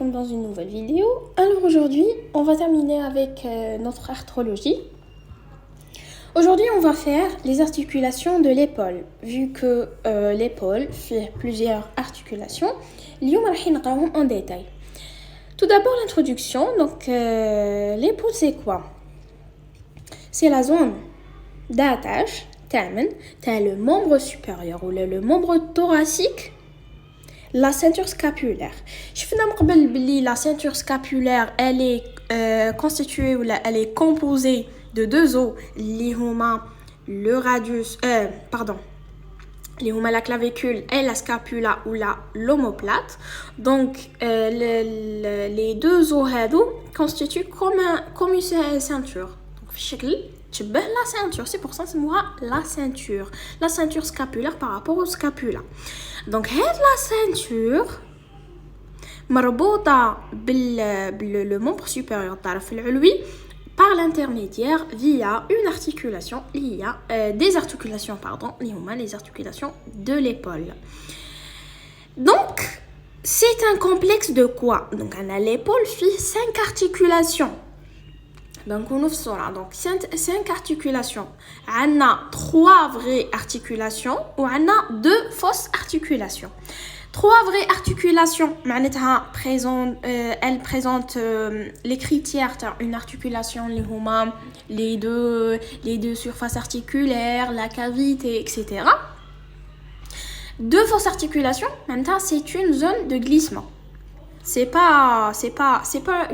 retrouve dans une nouvelle vidéo. Alors aujourd'hui, on va terminer avec notre arthrologie. Aujourd'hui, on va faire les articulations de l'épaule. Vu que l'épaule fait plusieurs articulations, اليوم راح نقراهم en détail. Tout d'abord l'introduction. Donc l'épaule c'est quoi? C'est la zone d'attache t'as le membre supérieur ou le membre thoracique. La ceinture scapulaire. شفنا من قبل بلي la ceinture scapulaire elle est constituée ou elle est composée de deux os اللي هما le radius اللي هما la clavicule et la scapula ou l'omoplate. Donc les deux os هادو constituent comme une ceinture. Donc في شكل تشبه la ceinture, c'est pour ça سموها la ceinture scapulaire par rapport au scapula. Donc هاد la ceinture مربوطة le membre supérieur الطرف العلوي par l'intermédiaire via une articulation, il y a des articulations les articulations de l'épaule. Donc c'est un complexe de quoi? Donc on a l'épaule fait 5 articulations. Donc on ouvre ça là. Donc 5 articulations. On a 3 vraies articulations ou on a 2 fausses articulations. 3 vraies articulations, elles présentent les critères d'une articulation, les deux surfaces articulaires, la cavité, etc. 2 fausses articulations, c'est une zone de glissement. C'est pas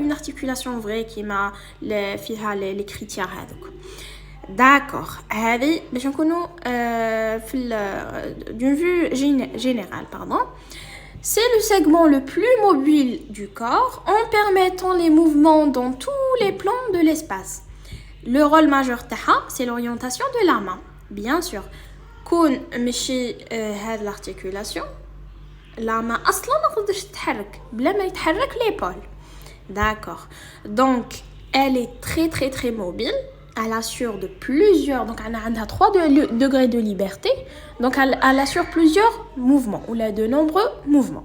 une articulation vraie qui m'a les critères. D'accord. D'une vue générale, c'est le segment le plus mobile du corps en permettant les mouvements dans tous les plans de l'espace. Le rôle majeur c'est l'orientation de la main. Bien sûr, كون ماشي هاد l'articulation la main اصلا ما تقدرش تتحرك بلا ما يتحرك l'épaule. D'accord. Donc elle est très très très mobile. Elle assure de plusieurs, donc elle a 3 degrés de liberté, donc elle assure plusieurs mouvements ou de nombreux mouvements.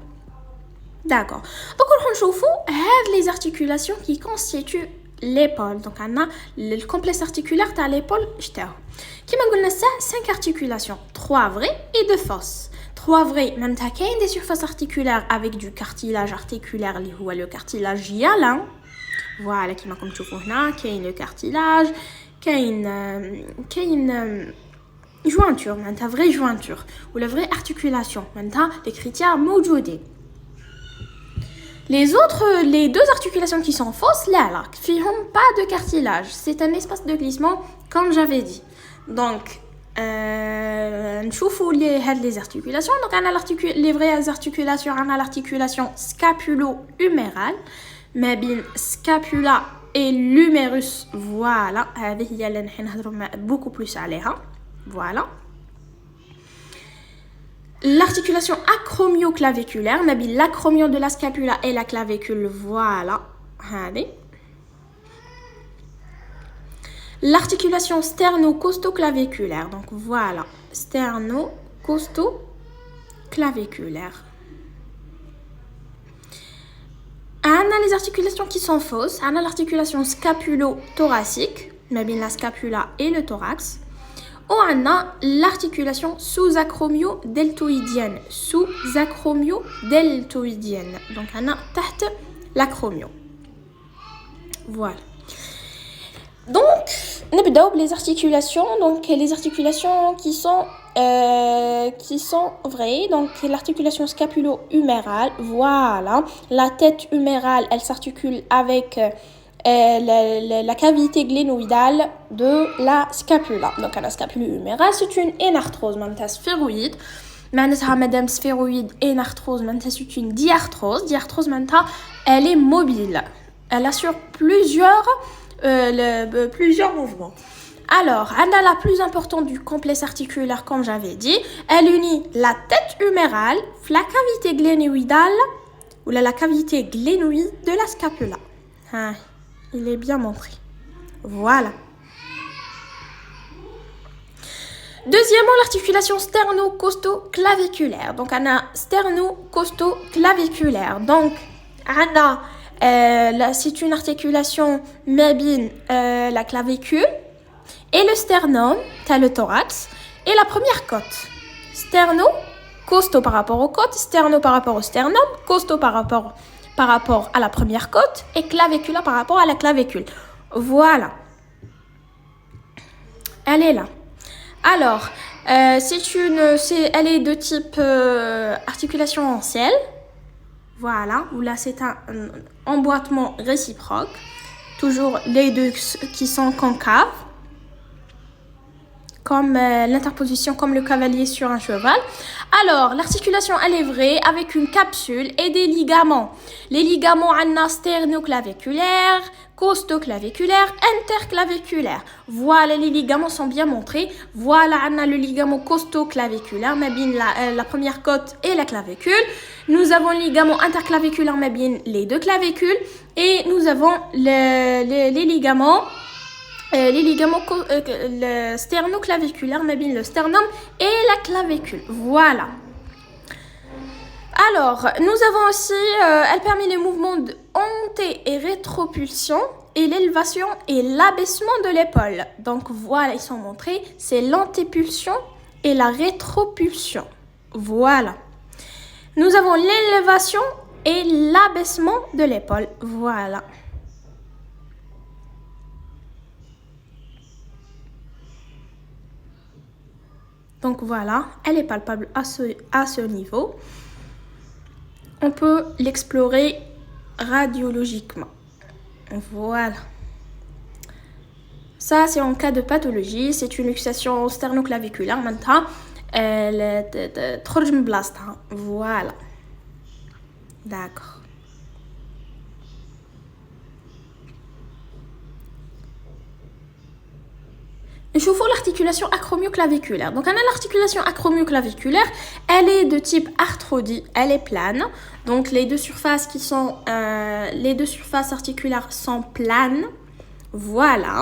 D'accord. Donc on va les articulations qui constituent l'épaule. Donc on a le complexe articulaire de l'épaule. Qui m'a dit ça? 5 articulations, 3 vraies et 2 fausses. 3 vraies, même il y a des surfaces articulaires avec du cartilage articulaire, le cartilage hyalin. Voilà, qui m'a comme tu vois là, qui a le cartilage, qui a une jointure, une vraie jointure ou la vraie articulation. Maintenant, les critères موجودين. Les 2 articulations qui sont fausses, là, qui n'ont pas de cartilage. C'est un espace de glissement, comme j'avais dit. Donc, نشوفوا les articulations. Donc, on a les vraies articulations, on a l'articulation scapulo-humérale. ما بين scapula et l'humérus. Voilà, هذه هي اللي نهضروا beaucoup plus عليها. Voilà. L'articulation acromioclaviculaire ما بين l'acromion de la scapula et la clavicule. Voilà. هذه. L'articulation sterno-costo-claviculaire. Donc voilà, sterno-costo-claviculaire. On a les articulations qui sont fausses. On a l'articulation scapulo-thoracique, mais la scapula et le thorax. Ou on a l'articulation sous-acromio-deltoïdienne. Sous-acromio-deltoïdienne. Donc on a تحت l'acromio. Voilà. Donc, نبداو les articulations. Donc les articulations qui sont vraies. Donc l'articulation scapulo-humérale, voilà. La tête humérale, elle s'articule avec la cavité glénoïdale de la scapula. Donc la scapula humérale, c'est une énarthrose, même sphéroïde. Madame sphéroïde, énarthrose, même c'est une diarthrose. Diarthrose, maintenant, elle est mobile. Elle assure plusieurs mouvements. Alors, on a la plus importante du complexe articulaire, comme j'avais dit. Elle unit la tête humérale, la cavité glénoïdale ou la cavité glénoïde de la scapula. Il est bien montré. Voilà. Deuxièmement, l'articulation sterno-costo-claviculaire. Donc, on a sterno-costo-claviculaire. Donc, عندنا c'est une articulation ما بين la clavicule et le sternum, t'as le thorax, et la première côte. Sterno, costaud par rapport aux côtes, sterno par rapport au sternum, costaud par rapport à la première côte, et clavicula par rapport à la clavicule. Voilà. Elle est là. Alors, elle est de type articulation ancienne. Voilà, où là c'est un emboîtement réciproque. Toujours les deux qui sont concaves. Comme l'interposition, comme le cavalier sur un cheval. Alors, l'articulation, elle est vraie avec une capsule et des ligaments. Les ligaments, on a sternoclaviculaire, costoclaviculaire, interclaviculaire. Voilà, les ligaments sont bien montrés. Voilà, on a le ligament costoclaviculaire, la première côte et la clavicule. Nous avons le ligament interclaviculaire, les deux clavicules. Et nous avons les ligaments... les ligaments le sternoclaviculaire, le sternum et la clavicule. Voilà. Alors, nous avons aussi, elle permet les mouvements de hanté et rétropulsion et l'élévation et l'abaissement de l'épaule. Donc voilà, ils sont montrés. C'est l'antépulsion et la rétropulsion. Voilà. Nous avons l'élévation et l'abaissement de l'épaule. Voilà. Donc voilà, elle est palpable à ce niveau. On peut l'explorer radiologiquement. Voilà. Ça, c'est en cas de pathologie. C'est une luxation sternoclaviculaire. Maintenant, voilà. D'accord. Nchoufour l'articulation acromioclaviculaire. Donc, on a l'articulation acromioclaviculaire. Elle est de type arthrodie. Elle est plane. Donc, les deux surfaces articulaires sont planes. Voilà.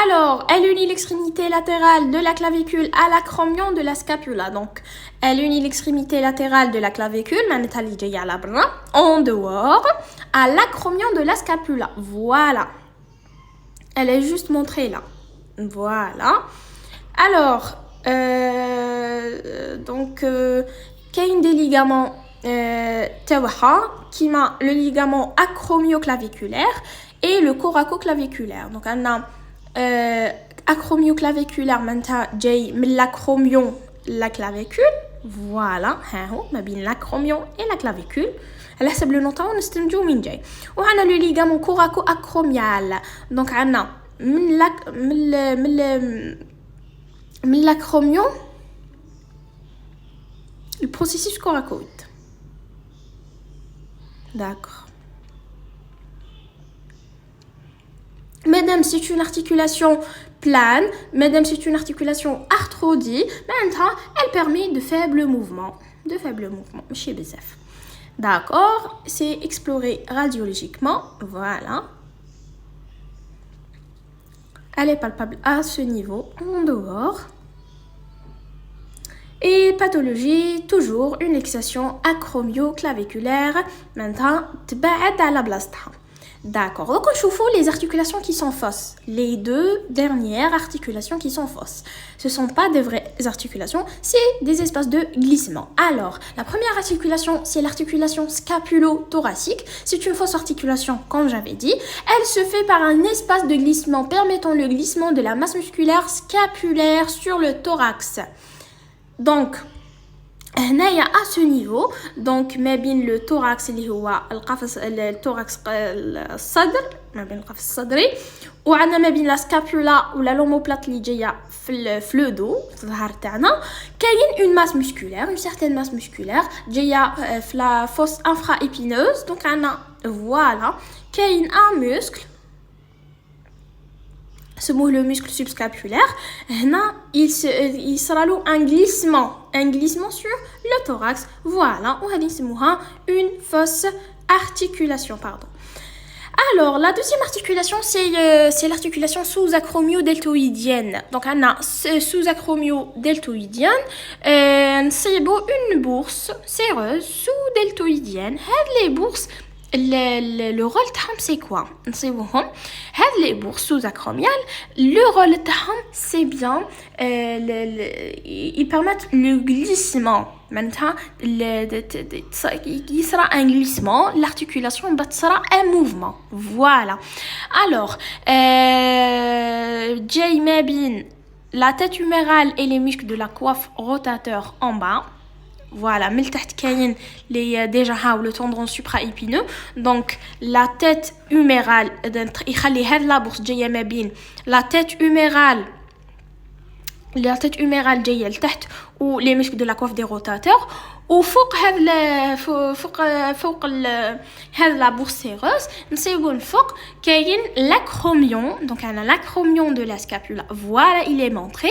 Alors, elle unit l'extrémité latérale de la clavicule à l'acromion de la scapula. Donc, elle unit l'extrémité latérale de la clavicule, en dehors, à l'acromion de la scapula. Voilà. Elle est juste montrée là. Voilà. Alors, qu'il y a des ligaments qui m'a le ligament acromioclaviculaire et le coracoclaviculaire. Donc, on a acromioclaviculaire, maintenant, j'ai l'acromion, la clavicule. Voilà. Ma bien l'acromion et la clavicule. على حسب le nom نستنتجوا من جاي. وعنا le ligament coraco-acromial. Donc, on a من l'acromion le processus coracoïde. D'accord. Madame, c'est une articulation plane. Madame, c'est une articulation arthrodie. Maintenant, elle permet de faibles mouvements. Chez BZF. D'accord. C'est exploré radiologiquement. Voilà. Elle est palpable à ce niveau, en dehors. Et pathologie, toujours une luxation acromioclaviculaire. Maintenant, تبعد على بلاصتها. D'accord. Donc, on chauffe les articulations qui sont fausses. Les deux dernières articulations qui sont fausses. Ce ne sont pas des vraies articulations, c'est des espaces de glissement. Alors, la première articulation, c'est l'articulation scapulo-thoracique. C'est une fausse articulation, comme j'avais dit. Elle se fait par un espace de glissement permettant le glissement de la masse musculaire scapulaire sur le thorax. Donc, هنايا à ce niveau donc ما بين le thorax اللي هو القفص التوراكس الصدر ما بين القفص الصدري وعندنا ما بين لا سكابولا ولا لوموبلات اللي جايه في لو دو في الظهر تاعنا كاين une masse musculaire une certaine masse musculaire جايه في la fosse infra-épineuse donc عندنا voilà كاين un muscle سموه le muscle subscapulaire. هنا il sera un glissement sur le thorax. Voilà, وهذه نسموها une fausse articulation, pardon. Alors, la deuxième articulation, c'est l'articulation sous-acromio-deltoïdienne. Donc, on a sous-acromio-deltoïdienne. C'est une bourse séreuse sous-deltoïdienne. Les bourses, le rôle تاعهم c'est quoi نصيبوهم هاد les bourses sous-acromiales le rôle تاعهم c'est bien ils permettent le glissement معناتها يصرى un glissement l'articulation بتصرى un mouvement voilà alors جاي ما بين la tête humérale et les muscles de la coiffe rotateur en bas. Voilà, من تحت كاين les déjà le tendon supraépineux. Donc la tête humérale يخلي هاد la bourse جايه ما بين la tête humérale جايه لتحت و les muscles de la coiffe des rotateurs وفوق هاد فوق هاد la bourse séreuse نصيبو الفوق كاين l'acromion. Donc on a l'acromion de la scapula. Voilà, il est montré.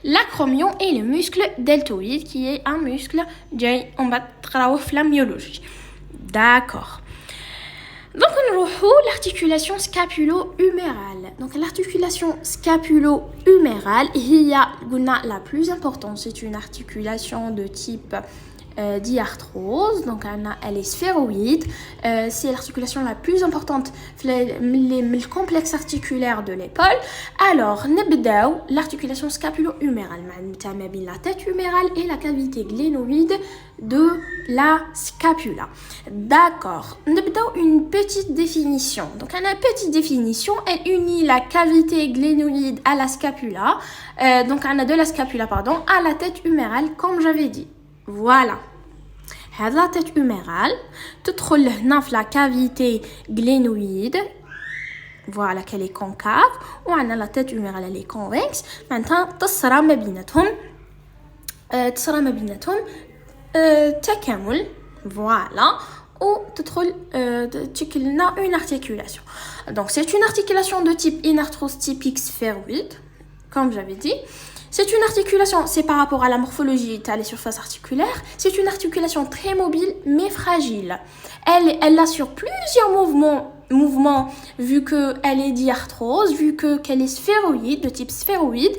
L'acromion est le muscle deltoïde qui est un muscle جاي on va تقراوه في la myologie. D'accord. Donc on retrouve l'articulation scapulo-humérale. Donc l'articulation scapulo-humérale, il y a la plus importante, c'est une articulation de type diarthrose. Donc elle est sphéroïde, c'est l'articulation la plus importante le complexe articulaire de l'épaule. Alors نبداو l'articulation scapulo-humérale ما بين la tête humérale et la cavité glénoïde de la scapula. D'accord, نبداو une petite définition. Donc une petite définition, elle unit la cavité glénoïde à la scapula, donc de la scapula pardon, à la tête humérale comme j'avais dit. Voilà. La tête humérale تدخل هنا في la cavité glénoïde. Voilà qu'elle est concave. وعندنا la tête humérale elle est convexe. Maintenant تصرى ما بيناتهم تكامل. Voilà. Ou تدخل تشكل لنا une articulation. Donc c'est une articulation de type inarthrose typique sphéroïde comme j'avais dit. C'est une articulation, c'est par rapport à la morphologie des surfaces articulaires, c'est une articulation très mobile mais fragile. Elle assure plusieurs mouvements vu qu'elle est diarthrose, vu qu'elle est sphéroïde, de type sphéroïde,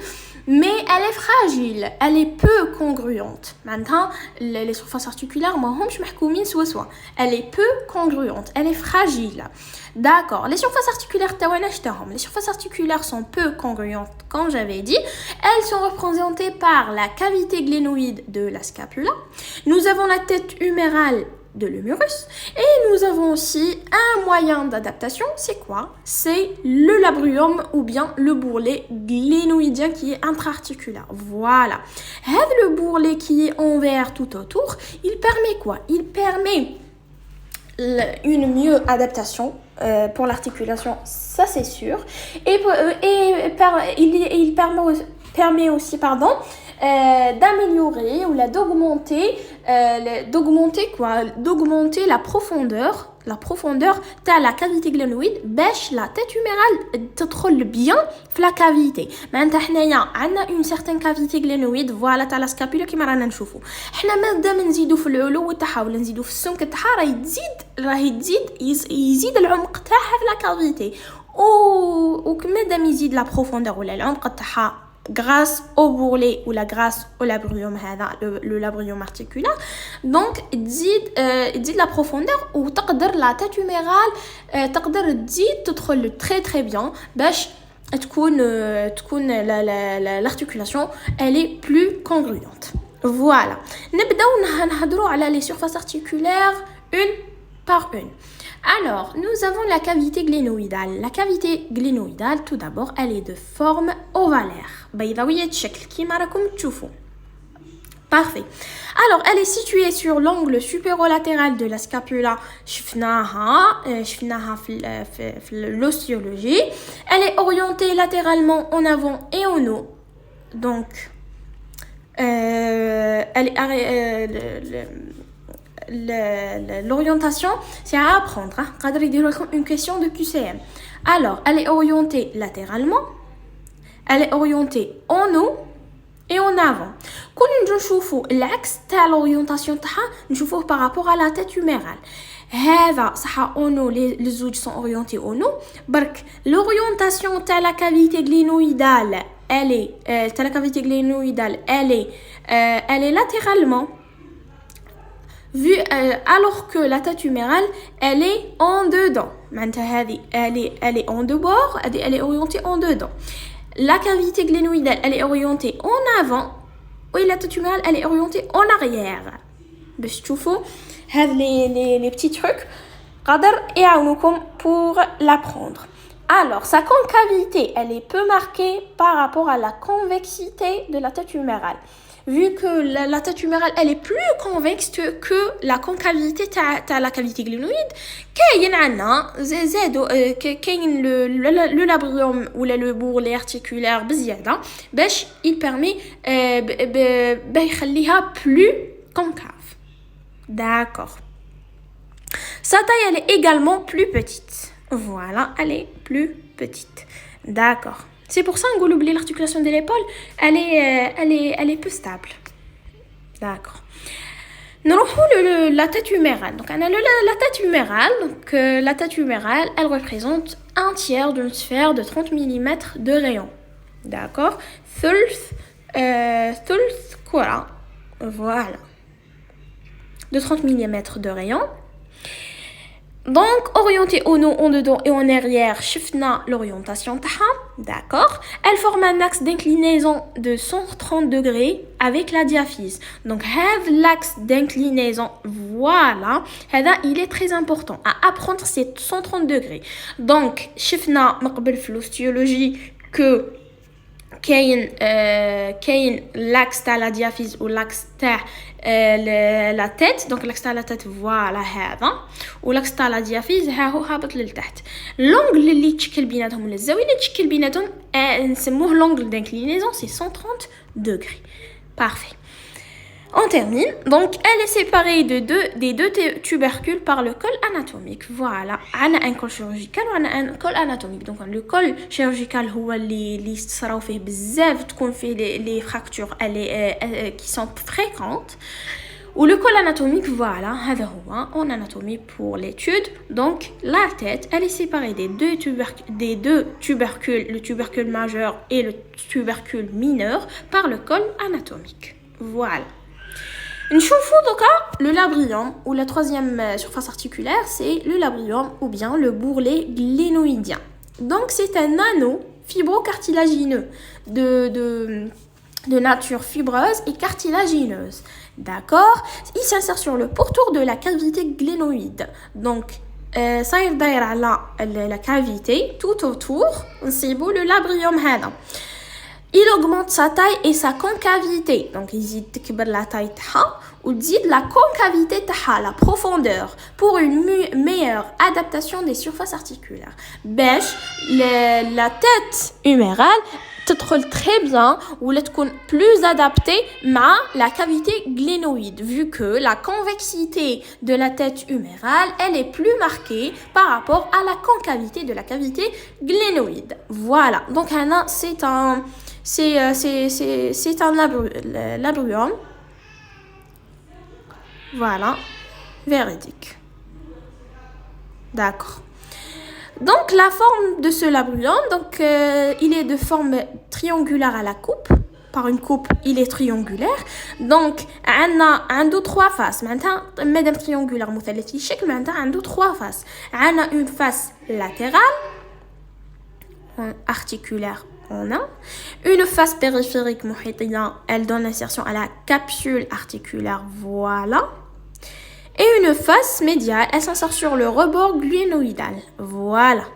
mais elle est fragile, elle est peu congruente. Maintenant, les surfaces articulaires, elle est peu congruente, elle est fragile. D'accord, les surfaces articulaires, les surfaces articulaires sont peu congruentes, comme j'avais dit. Elles sont représentées par la cavité glénoïde de la scapula. Nous avons la tête humérale de l'humérus et nous avons aussi un moyen d'adaptation. C'est quoi? C'est le labrum ou bien le bourrelet glénoïdien qui est intra-articulaire. Voilà. Le bourrelet qui est envers tout autour, il permet quoi? Il permet une mieux adaptation pour l'articulation, ça c'est sûr, et il permet aussi d'améliorer ou d'augmenter la profondeur de la cavité glénoïde باش la tête humérale تدخل bien في la cavité. معناتها حنايا عندنا une certaine cavité glénoïde voilà تاع la scapula كيما رانا نشوفوا. حنا مادام نزيدوا في العلو تاعها ولا نزيدوا في السمك تاعها راهي يزيد العمق تاعها في la cavité. وكمادام يزيد la profondeur ولا العمق تاعها grâce au bourrelet ou grâce au labrum le labrum articulaire. Donc تزيد la profondeur وتقدر la tête humérale تقدر تزيد تدخل très très bien باش تكون l'articulation elle est plus congruente. Voilà. نبداو نهضروا على les surfaces articulaires une par une. Alors, nous avons la cavité glénoïdale. La cavité glénoïdale, tout d'abord, elle est de forme ovalaire. بيضاوية الشكل كيما راكم تشوفوا. Parfait. Alors, elle est située sur l'angle supérolatéral de la scapula. شفناها في l'ostiologie. Elle est orientée latéralement en avant et en haut. Donc, elle est l'orientation, c'est à apprendre. Une question de QCM. Alors, elle est orientée latéralement, elle est orientée en haut et en avant. Quand nous نشوفوا l'axe تاع l'orientation تاعها نشوفوه par rapport à la tête humérale. هذا صح en haut les زوج sont orientés en haut. برك l'orientation تاع la cavité glénoïdale, elle est latéralement alors que la tête humérale, elle est en dedans. Elle est en dehors, elle est orientée en dedans. La cavité glénoïdale, elle est orientée en avant, et la tête humérale, elle est orientée en arrière. باش تشوفوا هاد les petits trucs قادر يعاونوكم pour l'apprendre. Alors, sa concavité, elle est peu marquée par rapport à la convexité de la tête humérale. Vu que la tête humérale, elle est plus convexe que la concavité de la cavité glénoïde, كاين عنا زادوا كاين le labrium ou le bourrelet articulaire بزيادة باش il permet يخليها plus concave. D'accord. Sa taille, elle est également plus petite. Voilà, elle est plus petite. D'accord. C'est pour ça qu'on oublie l'articulation de l'épaule, elle est peu stable. D'accord. Nous avons la tête humérale. Donc, on a la tête humérale. Donc, la tête humérale, elle représente un tiers d'une sphère de 30 mm de rayon. D'accord. Thulth, quoi. Voilà. De 30 mm de rayon. Donc, orientée en dedans et en arrière, شفنا l'orientation تاعها, d'accord. Elle forme un axe d'inclinaison de 130 degrés avec la diaphyse. Donc, l'axe d'inclinaison, voilà, il est très important à apprendre, c'est 130 degrés. Donc, شفنا من قبل في l'ostéologie que كاين l'axe تاع la diaphyse ou l'axe تاع la tête. Donc l'axe تاع la tête voilà هذا والاكس تاع la diaphyse ها هو هابط للتحت. l'angle اللي تشكل بيناتهم ولا الزاويه اللي تشكل بيناتهم نسموه l'angle d'inclinaison, c'est 130 degrés. Parfait. On termine. Donc, elle est séparée des deux tubercules par le col anatomique. Voilà. On a un col chirurgical ou on a un col anatomique. Donc, le col chirurgical, c'est les fractures qui sont fréquentes. Ou le col anatomique, voilà. En anatomie pour l'étude. Donc, la tête, elle est séparée des deux tubercules, le tubercule majeur et le tubercule mineur, par le col anatomique. Voilà. نشوفوا دوكا le labrium ou la troisième surface articulaire, c'est le labrium ou bien le bourrelet glénoïdien. Donc c'est un anneau fibrocartilagineux de nature fibreuse et cartilagineuse. D'accord. Il s'insère sur le pourtour de la cavité glénoïde. Donc صاير داير على la cavité tout autour. نصيبوا le labrium هذا. Il augmente sa taille et sa concavité. Donc, il dit que la taille ou dit la concavité la profondeur pour une meilleure adaptation des surfaces articulaires. La tête humérale تدخل très bien ou تكون plus adaptée à la cavité glénoïde vu que la convexité de la tête humérale, elle est plus marquée par rapport à la concavité de la cavité glénoïde. Voilà. Donc, c'est un labrium. Voilà. Véridique. D'accord. Donc, la forme de ce labrium, donc, il est de forme triangulaire à la coupe. Par une coupe, il est triangulaire. Donc, on a trois faces. Maintenant, madame triangulaire, on a trois faces. On a une face latérale, articulaire. On a une face périphérique محيطية, elle donne l'insertion à la capsule articulaire, voilà. Et une face médiale, elle s'insère sur le rebord glénoïdal, voilà.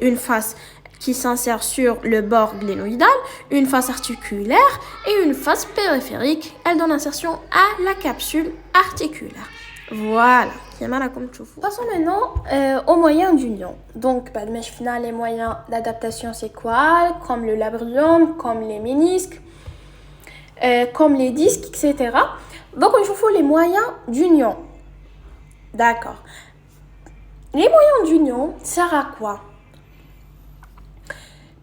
Une face qui s'insère sur le bord glénoïdal, une face articulaire et une face périphérique, elle donne l'insertion à la capsule articulaire. Voilà. Passons maintenant aux moyens d'union. Donc, les moyens d'adaptation, c'est quoi? Comme le labrium, comme les ménisques, comme les disques, etc. Donc, il faut les moyens d'union. D'accord. Les moyens d'union servent à quoi?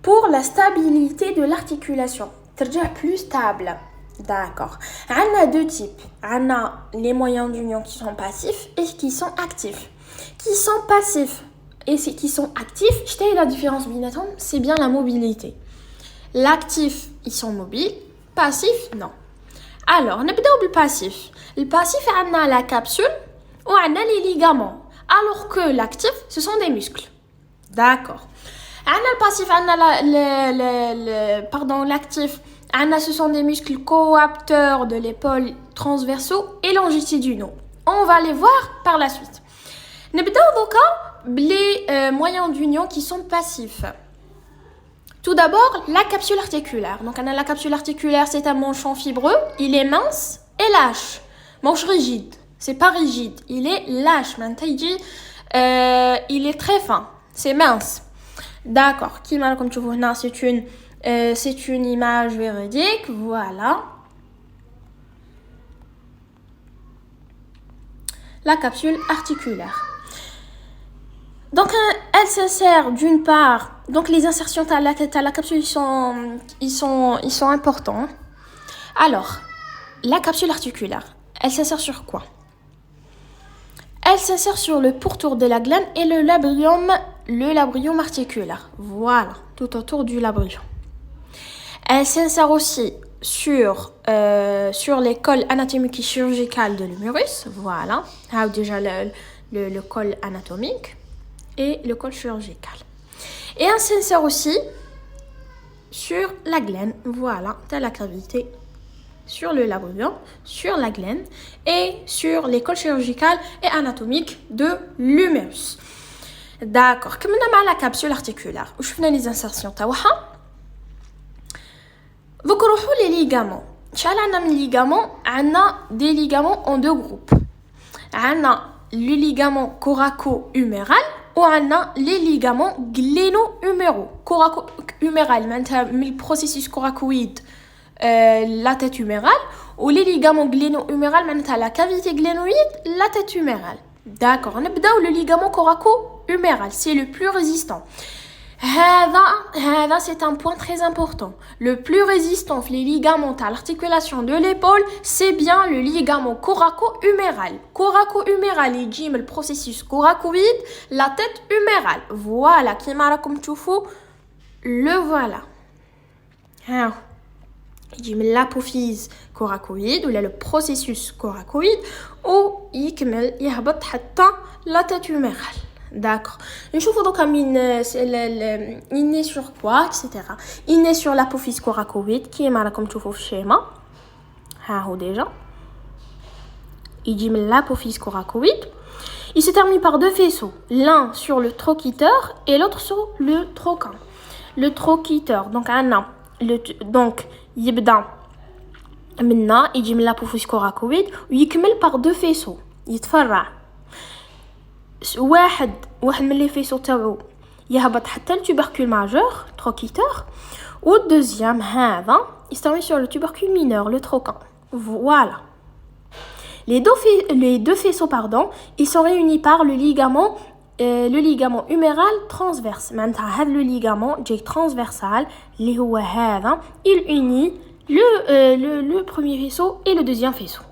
Pour la stabilité de l'articulation. C'est-à-dire plus stable. D'accord. On a deux types. On a les moyens d'union qui sont passifs et qui sont actifs. Qui sont passifs et qui sont actifs, je t'ai la différence binatom, c'est bien la mobilité. L'actif, ils sont mobiles. Passif, non. Alors, نبداو بالpassif. Le passif, on a la capsule ou on a les ligaments. Alors que l'actif, ce sont des muscles. D'accord. On a le passif, on a l'actif. Ce sont des muscles coapteurs de l'épaule transversaux et longitudinaux. On va les voir par la suite. نبداو دوكا les moyens d'union qui sont passifs. Tout d'abord, la capsule articulaire. Donc, on a la capsule articulaire, c'est un manchon fibreux. Il est mince et lâche. Manche rigide. C'est pas rigide. Il est lâche. Il est très fin. C'est mince. D'accord. Comme tu vois, c'est une image véridique. Voilà. La capsule articulaire. Donc, elle s'insère d'une part. Donc, les insertions à la capsule, ils sont importants. Alors, la capsule articulaire, elle s'insère sur quoi? Elle s'insère sur le pourtour de la glène et le labrium articulaire. Voilà, tout autour du labrium. Elle s'insère aussi sur les cols anatomiques et chirurgicales de l'humérus. Voilà, déjà le col anatomique et le col chirurgical. Et elle s'insère aussi sur la glène. Voilà, dans la cavité. Sur le labrium, sur la glène et sur les cols chirurgicales et anatomiques de l'humérus. D'accord. Comme on a la capsule articulaire, où je fais les insertions tawaha. Vous connaissez les ligaments. On a des ligaments en deux groupes. On a le ligament coraco-huméral ou on a les ligaments gléno-huméraux. Coraco-huméral, le processus coracoïde. La tête humérale ou les ligaments gléno-huméral, la cavité glénoïde, la tête humérale. D'accord, on a le ligament coraco-huméral, c'est le plus résistant. C'est un point très important. Le plus résistant, les ligaments à l'articulation de l'épaule, c'est bien le ligament coraco-huméral. Coraco-huméral, il dit le processus coracoïde, la tête humérale. Voilà, qui m'a comme tu fous, le voilà. Il dit l'apophyse coracoïde ou le processus coracoïde ou il la tête humérale. D'accord. نشوفوا donc il est sur quoi, etc. Il est sur l'apophyse coracoïde qui est comme تشوفوا في الشيمة. ها هو déjà. Il dit l'apophyse coracoïde. Il se termine par deux faisceaux, l'un sur le trochiteur et l'autre sur le troquant. Le trochiteur, donc يبدا منا يجي من l'apophyse coracoïde ويكمل par deux faisceaux يتفرع واحد من les faisceaux تاعو يهبط حتى le tubercule majeur trochiteur ou le deuxième هذا يستوي sur le tubercule mineur le troquant. Voilà. Les deux faisceaux ils sont réunis par le ligament huméral transverse. معناتها هذا le ligament جاي transversal اللي هو هذا il unit le premier faisceau et le deuxième faisceau.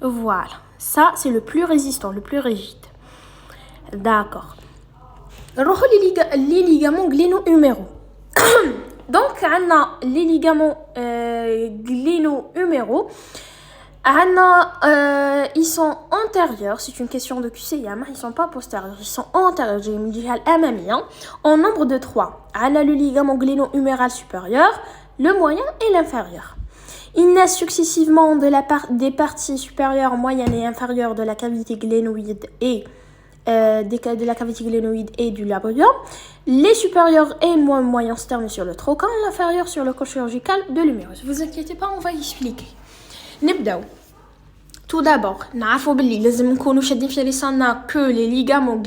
Voilà. Ça c'est le plus résistant, le plus rigide. D'accord. نروحوا les ligaments gléno-huméraux. Donc on a les ligaments gléno-huméraux. Ils sont antérieurs, c'est une question de QCM, ils sont pas postérieurs, ils sont antérieurs, j'ai une dihal amamia, en nombre de 3. On a le ligament gléno-huméral supérieur, le moyen et l'inférieur. Ils naissent successivement des parties supérieures, moyennes et inférieures de la cavité glénoïde et de la cavité glénoïde et du labrium. Les supérieurs et moyens se terminent sur le troquant, l'inférieur sur le col chirurgical de l'humérus. Vous inquiétez pas, on va expliquer. نبداو. Tout d'abord, نعرفوا باللي لازم نكونوا شادين في لساننا que les ligaments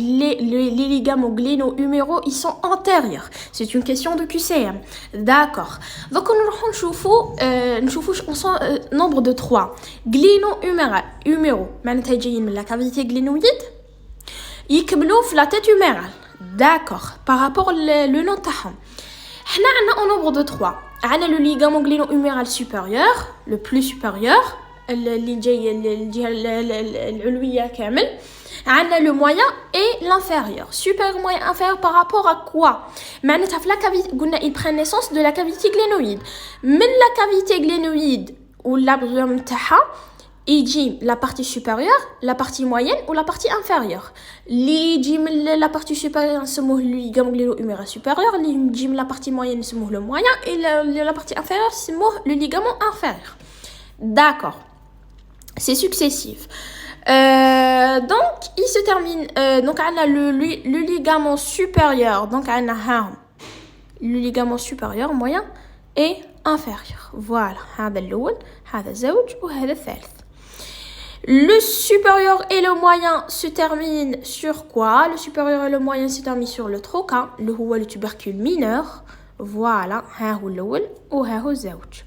gléno-huméraux ils sont antérieurs. C'est une question de QCM. D'accord. Donc نروحوا نشوفوا nombre de 3. Gléno-huméraux معناتها جايين من la cavité glénoïde يكملوا في la tête humérale. D'accord. Par rapport le nom تاعهم. حنا عندنا en nombre de 3. On a le ligament gléno-huméral supérieur, le plus supérieur, اللي جاي الجهة العلوية كامل. On a le moyen et l'inférieur. Supérieur, moyen, inférieur par rapport à quoi? معناتها في la cavité, قلنا ils prennent naissance de la cavité glénoïde. من la cavité glénoïde واللابغيوم تاعها يجي la partie supérieure, la partie moyenne ou la partie inférieure. اللي يجي من la partie supérieure نسموه le ligament gléno-huméral supérieur, اللي يجي من la partie moyenne نسموه le moyen et la partie inférieure نسموه le ligament inférieur. D'accord. C'est successif. Donc il se termine donc on a le ligament supérieur, donc on a le ligament supérieur, moyen et inférieur. Voilà, هذا الأول, هذا الزوج وهذا الثالث. Le supérieur et le moyen se terminent sur quoi? Le supérieur et le moyen se terminent sur le trocar, le tubercule mineur. Voilà, ها هو الأول وها هو الزوج.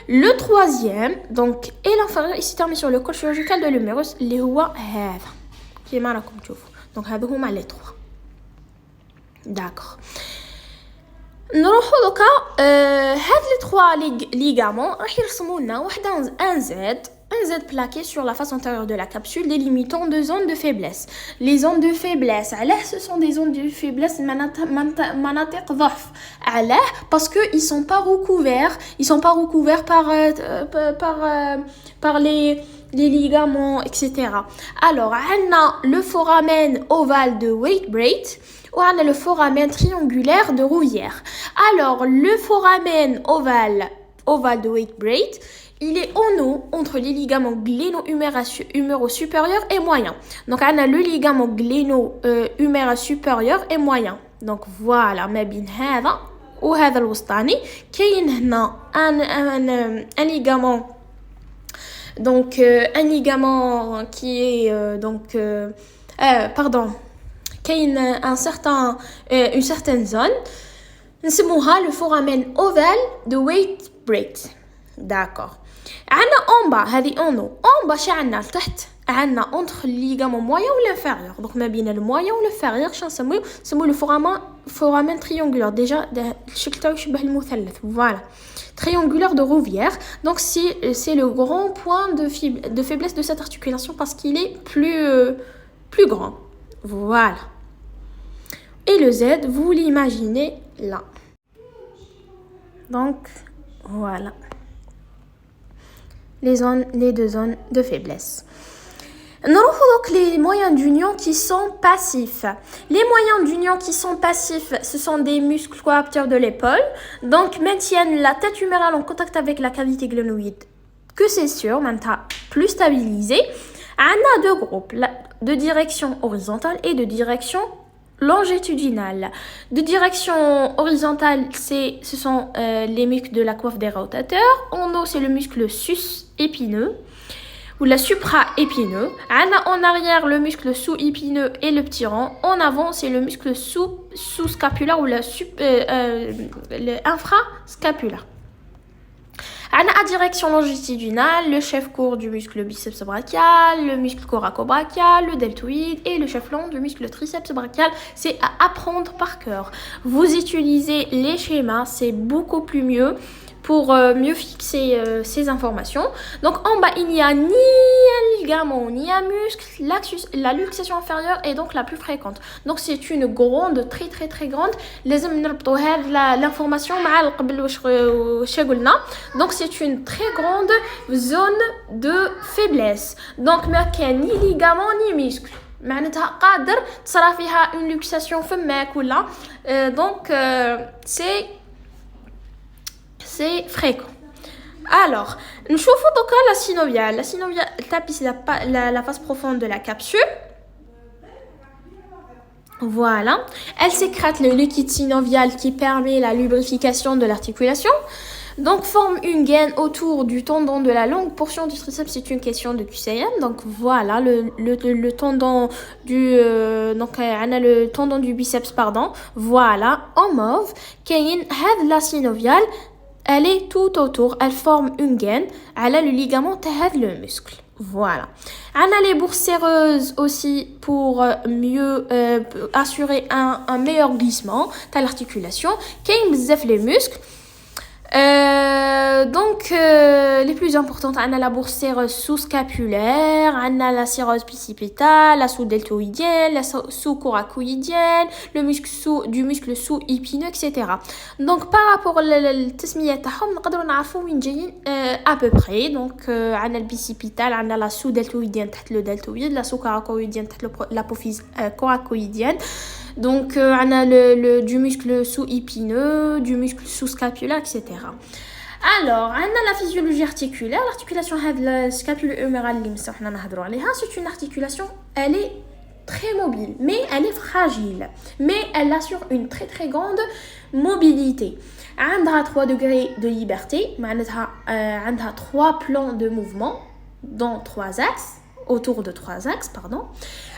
Le troisième, donc, et l'inférieur, il se termine sur le col chirurgical de l'humérus, اللي هو هذا. كيما راكم تشوفوا. Donc هذا هما les trois. D'accord. نروحوا دوكا هاد les trois ligaments راح يرسموا لنا وحده un Z plaqué sur la face antérieure de la capsule délimitant deux zones de faiblesse. Les zones de faiblesse, ce sont des zones de faiblesse مناطق ضعف. Parce que ils sont pas recouverts par les ligaments, etc. Alors, on a le foramen ovale de Waite-Braid ou on a le foramen triangulaire de Rouvière. Alors, le foramen ovale de Waite-Braid, il est en haut entre les ligaments gléno-huméro supérieur et moyen. Donc, on a le ligament gléno-huméro supérieur et moyen. Donc, voilà, ما بين هذا وهذا الوسطاني كاين هنا un ligament. Donc, un ligament qui est كاين une certaine zone. نسموها le foramen ovale de Waite-Braid. D'accord. عنا en bas, هذه en bas شعنا لتحت عنا entre le ligament moyen ou l'inférieur. Donc ما بين le moyen ou l'inférieur شنو نسموه le foramen triangulaire. Déjà الشكل تاعو يشبه المثلث. Voilà. Triangulaire de Rouvière. Donc c'est le grand point de faiblesse de cette articulation parce qu'il est plus grand. Voilà. Et le Z, vous l'imaginez là. Donc voilà. Les deux zones de faiblesse. Nous avons donc les moyens d'union qui sont passifs. Les moyens d'union qui sont passifs, ce sont des muscles coapteurs de l'épaule, donc maintiennent la tête humérale en contact avec la cavité glénoïde, que c'est sûr, maintenant plus stabilisé. On a deux groupes, de direction horizontale et de direction longitudinale. De direction horizontale, ce sont les muscles de la coiffe des rotateurs. En haut, c'est le muscle sus-épineux ou la supra-épineux. En arrière, le muscle sous-épineux et le petit rond. En avant, c'est le muscle sous-scapulaire ou l'infrascapulaire. À direction longitudinale, le chef court du muscle biceps brachial, le muscle coracobrachial, le deltoïde et le chef long du muscle triceps brachial. C'est à apprendre par cœur. Vous utilisez les schémas, c'est beaucoup plus mieux pour mieux fixer ces informations. Donc en bas, il n'y a ni un ligament, ni un muscle. La luxation inférieure est donc la plus fréquente. Donc c'est une grande, très très très grande. L'information donc c'est une très grande zone de faiblesse. Donc ما كان ni ligament ni muscle. معناتها قادر تصرى فيها une luxation فماك ولا donc c'est fréquent. Alors, nous chauffons donc la synoviale. La synoviale tapisse la face profonde de la capsule. Voilà. Elle sécrète le liquide synovial qui permet la lubrification de l'articulation. Donc, forme une gaine autour du tendon de la longue portion du triceps. C'est une question de QCM. Donc, voilà, le tendon le tendon du biceps, pardon. Voilà, en mauve. La synoviale. Elle est tout autour, elle forme une gaine, elle a le ligament tahad le muscle. Voilà. On a les bourses séreuses aussi pour mieux assurer un meilleur glissement de l'articulation. Kayn bzaf les muscles. Les plus importantes, on a la bourse sous-scapulaire, on a la cirrhose bicipitale, la sous-deltoïdienne, la sous-coracoïdienne, du muscle sous-épineux, etc. Donc, par rapport à التسمية تاعهم نقدروا نعرفوا وين جايين à peu près. Donc, on a le bicipital, on a la sous-deltoïdienne تحت le deltoïde, la sous-coracoïdienne تحت l'apophyse coracoïdienne. Donc, on a du muscle sous-épineux, du muscle sous-scapulaire, etc. Alors, on a la physiologie articulaire. L'articulation scapulo-humérale, c'est une articulation, elle est très mobile, mais elle est fragile. Mais elle assure une très très grande mobilité. On a 3 degrés de liberté, on a 3 plans de mouvement dans 3 axes. Autour de 3 axes, pardon.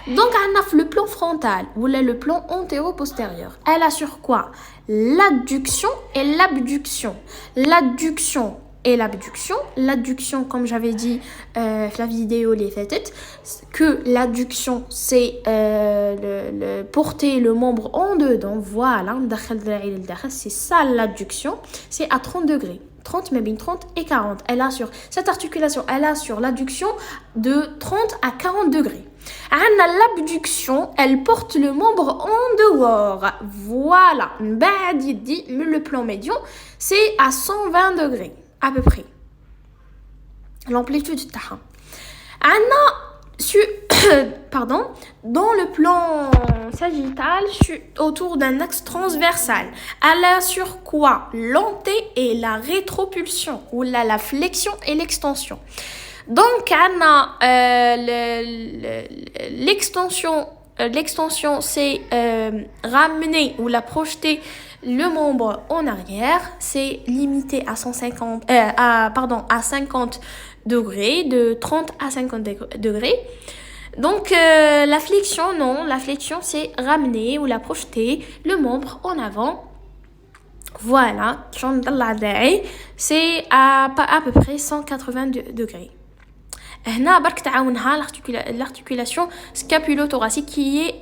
Donc, on a le plan frontal ou le plan antéro-postérieur. Elle assure quoi? L'adduction et l'abduction. L'adduction et l'abduction. L'adduction, comme j'avais dit dans la vidéo les fêtes, que l'adduction, c'est porter le membre en dedans. Voilà, c'est ça l'adduction. C'est à 30 degrés. 30, mais bien 30 et 40. Elle assure, cette articulation, elle assure l'adduction de 30 à 40 degrés. L'abduction, elle porte le membre en dehors. Voilà. Le plan médian, c'est à 120 degrés, à peu près. L'amplitude de pardon, dans le plan sagittal, je suis autour d'un axe transversal. Elle assure quoi? L'anté et la rétropulsion, ou la flexion et l'extension. Donc, on a l'extension, c'est ramener ou la projeter le membre en arrière. C'est limité à 50 degrés, de 30 à 50 degrés. Donc, la flexion, non. La flexion, c'est ramener ou la projeter le membre en avant. Voilà. C'est à peu près 180 degrés. هنا برك تعاونها l'articulation scapulo-thoracique qui est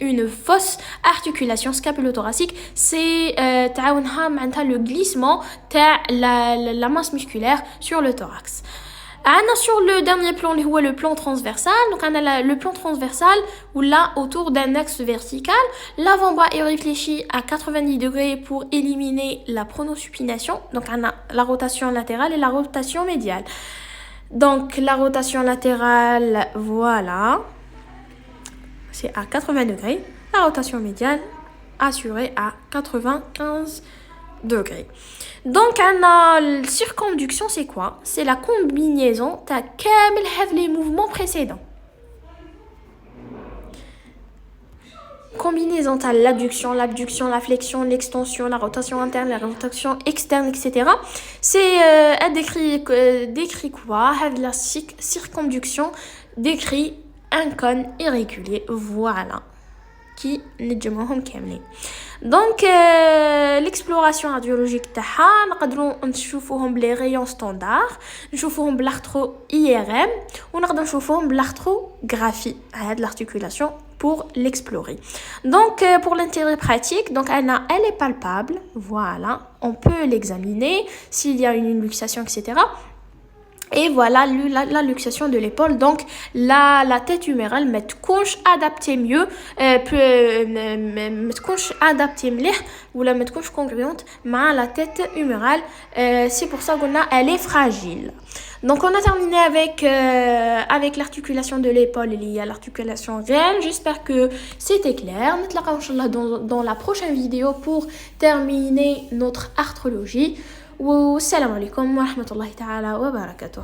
une fausse articulation scapulo-thoracique. C'est تعاونها معناتها le glissement تاع la masse musculaire sur le thorax. Sur le dernier plan, le plan transversal. Donc, on a le plan transversal où là, autour d'un axe vertical, l'avant-bras est réfléchi à 90 degrés pour éliminer la pronosupination. Donc, on a la rotation latérale et la rotation médiale. Donc, la rotation latérale, voilà, c'est à 80 degrés. La rotation médiale, assurée à 95 degrés. Donc, la circonduction, c'est quoi? C'est la combinaison de les mouvements précédents. Combinaison de l'adduction, l'abduction, la flexion, l'extension, la rotation interne, la rotation externe, etc. C'est décrit quoi? La circonduction décrit un cône irrégulier. Voilà. Qui نجمعهم كاملين. Donc, l'exploration radiologique تاعها نقدروا نشوفوهم بلي rayons standard, نشوفوهم بالارترو IRM ونقدروا نشوفوهم بالارتروgraphie هاد l'articulation pour l'explorer. Donc, pour l'intérêt pratique, donc elle est palpable, voilà, on peut l'examiner s'il y a une luxation, etc. Et voilà la luxation de l'épaule. Donc la tête humérale ما تكونش adaptée mieux ما تكونش adaptée مليح ولا ما تكونش congruente مع la tête humérale. C'est pour ça qu'on a elle est fragile. Donc on a terminé avec l'articulation de l'épaule il y a l'articulation réelle. J'espère que c'était clair. نتلاقاو ان شاء الله dans la prochaine vidéo pour terminer notre arthrologie. والسلام عليكم ورحمة الله تعالى وبركاته.